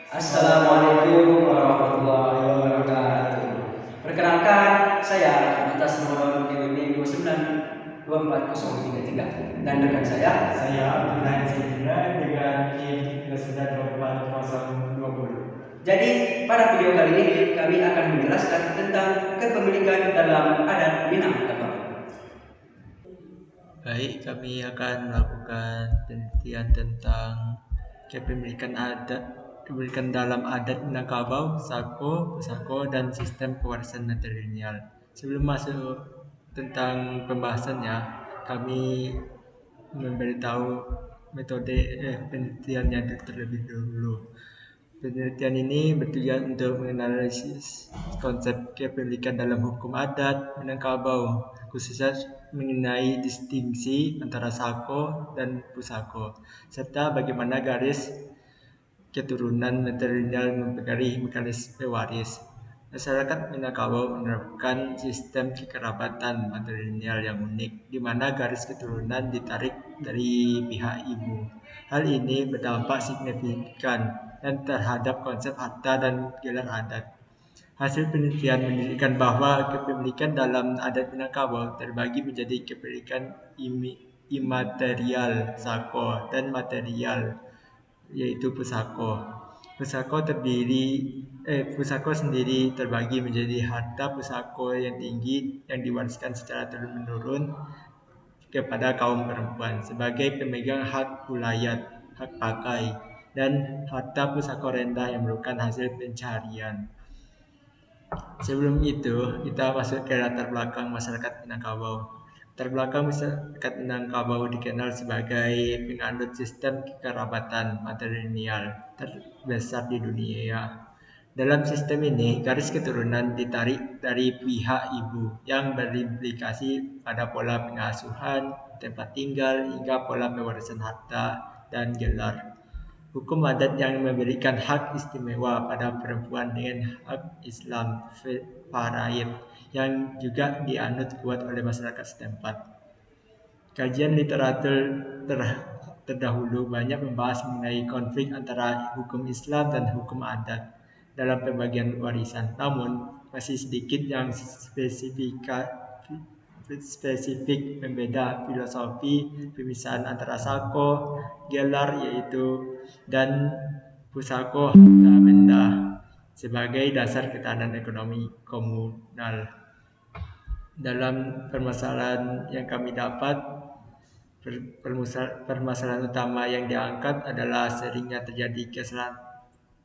Assalamualaikum warahmatullahi wabarakatuh. Perkenalkan, saya atas nomor UNI 2924033 dan rekan Saya Abdurrahman Sidra dengan NIM 2942020. Jadi, pada video kali ini kami akan menjelaskan tentang kepemilikan dalam adat Minangkabau. Baik, kami akan melakukan penelitian tentang kepemilikan dalam adat Minangkabau, Sako, Pusako, dan sistem pewarisan matrilineal. Sebelum masuk tentang pembahasannya, kami memberitahu metode penelitiannya terlebih dahulu. Penelitian ini bertujuan untuk menganalisis konsep kepemilikan dalam hukum adat Minangkabau, khususnya mengenai distingsi antara Sako dan Pusako, serta bagaimana garis keturunan matrilineal mempengaruhi mekanisme waris. Masyarakat Minangkabau menerapkan sistem kekerabatan matrilineal yang unik, di mana garis keturunan ditarik dari pihak ibu. Hal ini berdampak signifikan dan terhadap konsep harta dan gelar adat. Hasil penelitian menunjukkan bahwa kepemilikan dalam adat Minangkabau terbagi menjadi kepemilikan imaterial Sako dan material, yaitu Pusako. Pusako sendiri terbagi menjadi harta pusako yang tinggi yang diwariskan secara turun-menurun kepada kaum perempuan sebagai pemegang hak ulayat, hak pakai, dan harta pusako rendah yang merupakan hasil pencarian. Sebelum itu, kita masuk ke latar belakang masyarakat Minangkabau. Latar belakang masyarakat Minangkabau dikenal sebagai penganut sistem kekerabatan matrilineal terbesar di dunia. Dalam sistem ini, garis keturunan ditarik dari pihak ibu yang berimplikasi pada pola pengasuhan, tempat tinggal, hingga pola pewarisan harta dan gelar. Hukum adat yang memberikan hak istimewa pada perempuan dengan hak Islam faraid yang juga dianut kuat oleh masyarakat setempat. Kajian literatur terdahulu banyak membahas mengenai konflik antara hukum Islam dan hukum adat dalam pembagian warisan. Namun, masih sedikit yang spesifik membeda filosofi pemisahan antara Sako, gelar dan Pusako harta benda sebagai dasar ketahanan ekonomi komunal. Dalam permasalahan yang kami dapat, permasalahan utama yang diangkat adalah seringnya terjadi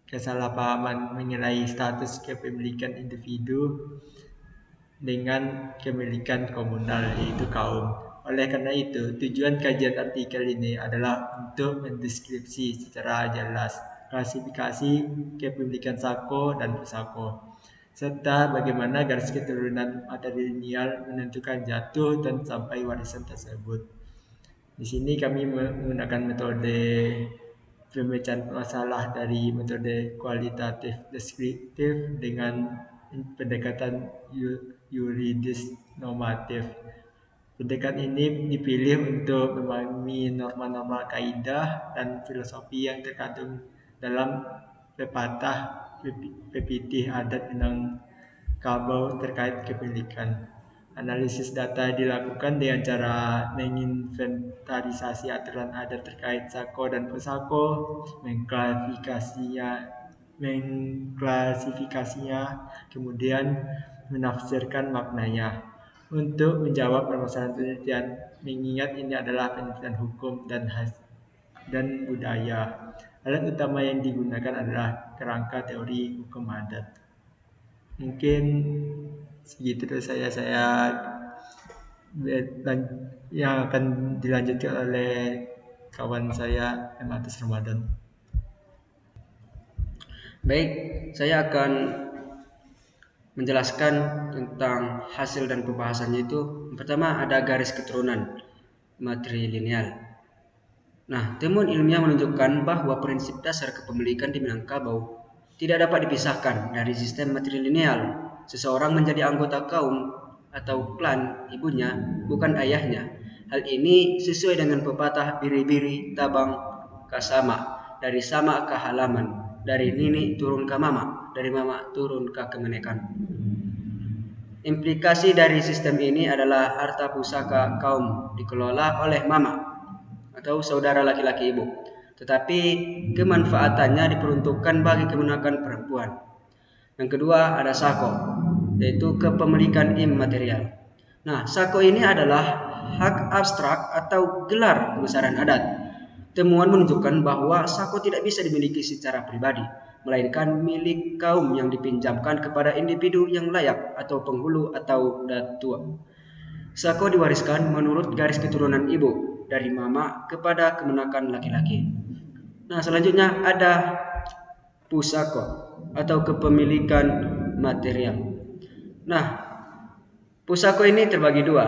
kesalahpahaman mengenai status kepemilikan individu dengan kepemilikan komunal, yaitu kaum. Oleh karena itu, tujuan kajian artikel ini adalah untuk mendeskripsi secara jelas klasifikasi kepemilikan Sako dan Pusako, serta bagaimana garis keturunan matrilineal menentukan jatuh dan sampai warisan tersebut. Di sini kami menggunakan metode pemecahan masalah dari metode kualitatif deskriptif dengan pendekatan yuridis normatif. Pendekatan ini dipilih untuk memahami norma-norma kaidah dan filosofi yang terkandung dalam pepatah pepitih adat Minangkabau terkait kepemilikan. Analisis data dilakukan dengan cara menginventarisasi aturan adat terkait Sako dan Pusako, mengklasifikasinya, kemudian menafsirkan maknanya. Untuk menjawab permasalahan penelitian, mengingat ini adalah penelitian hukum dan budaya, alat utama yang digunakan adalah kerangka teori hukum adat. Mungkin segitu dari saya yang akan dilanjutkan oleh kawan saya Atas Ramadan. Baik, saya akan menjelaskan tentang hasil dan pembahasannya itu. Yang pertama ada garis keturunan matrilineal. Nah, temuan ilmiah menunjukkan bahwa prinsip dasar kepemilikan di Minangkabau tidak dapat dipisahkan dari sistem matrilineal. Seseorang menjadi anggota kaum atau klan ibunya, bukan ayahnya. Hal ini sesuai dengan pepatah biri-biri tabang kasama, dari sama ke halaman. dari nini turun ke mama, dari mama turun ke kemenekan. Implikasi dari sistem ini adalah harta pusaka kaum dikelola oleh mama atau saudara laki-laki ibu, tetapi kemanfaatannya diperuntukkan bagi kemenakan perempuan. Yang kedua ada sako, yaitu kepemilikan imaterial. Nah, sako ini adalah hak abstrak atau gelar kebesaran adat. Temuan menunjukkan bahwa sako tidak bisa dimiliki secara pribadi, melainkan milik kaum yang dipinjamkan kepada individu yang layak atau penghulu atau datua. Sako diwariskan menurut garis keturunan ibu dari mama kepada kemenakan laki-laki. Nah, selanjutnya ada pusako atau kepemilikan material. Nah, pusako ini terbagi dua,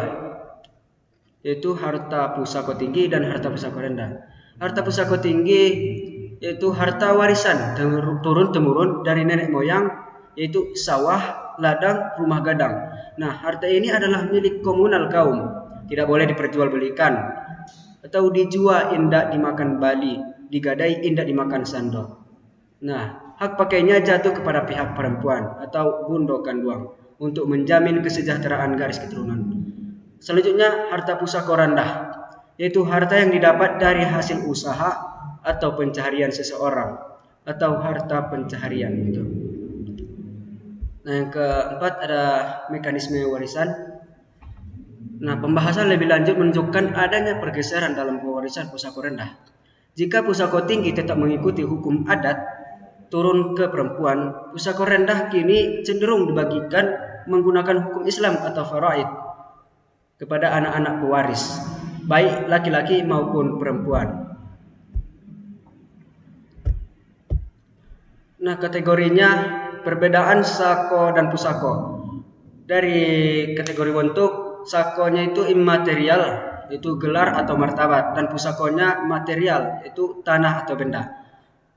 yaitu harta pusako tinggi dan harta pusako rendah. Harta pusako tinggi yaitu harta warisan turun-temurun dari nenek moyang, yaitu sawah, ladang, rumah gadang. Nah, harta ini adalah milik komunal kaum, tidak boleh diperjualbelikan atau dijual, indak dimakan bali, digadai, indak dimakan sando. Nah, hak pakainya jatuh kepada pihak perempuan atau bundo kanduang untuk menjamin kesejahteraan garis keturunan. Selanjutnya harta pusako rendah, yaitu harta yang didapat dari hasil usaha atau pencaharian seseorang atau harta pencaharian itu. Nah, yang keempat ada mekanisme warisan. Nah, pembahasan lebih lanjut menunjukkan adanya pergeseran dalam pewarisan pusako rendah. Jika pusako tinggi tetap mengikuti hukum adat turun ke perempuan, pusako rendah kini cenderung dibagikan menggunakan hukum Islam atau faraid kepada anak-anak pewaris, baik laki-laki maupun perempuan. Nah, kategorinya perbedaan sako dan pusako. Dari kategori bentuk, sakonya itu imaterial, itu gelar atau martabat, dan pusakonya material, itu tanah atau benda.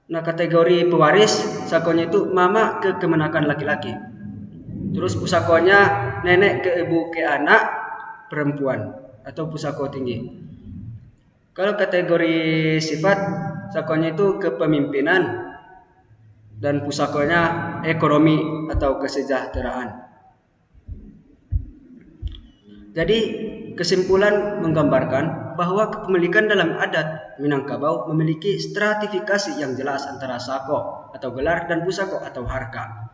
Nah, kategori pewaris, sakonya itu mama ke kemenakan laki-laki. Terus pusakonya nenek ke ibu ke anak perempuan atau pusako tinggi. Kalau kategori sifat, sakonya itu kepemimpinan dan pusakonya ekonomi atau kesejahteraan. Jadi kesimpulan menggambarkan bahwa kepemilikan dalam adat Minangkabau memiliki stratifikasi yang jelas antara sako atau gelar dan pusako atau harka.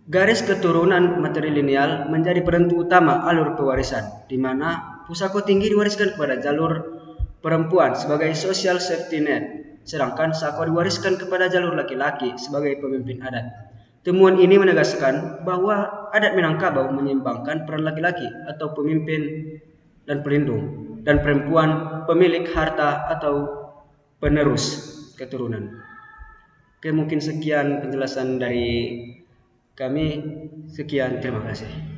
Garis keturunan matrilineal menjadi penentu utama alur pewarisan, di mana pusako tinggi diwariskan kepada jalur perempuan sebagai social safety net, sedangkan sako diwariskan kepada jalur laki-laki sebagai pemimpin adat. Temuan ini menegaskan bahwa adat Minangkabau menyeimbangkan peran laki-laki atau pemimpin dan pelindung, dan perempuan pemilik harta atau penerus keturunan. Oke, mungkin sekian penjelasan dari kami. Sekian, terima kasih.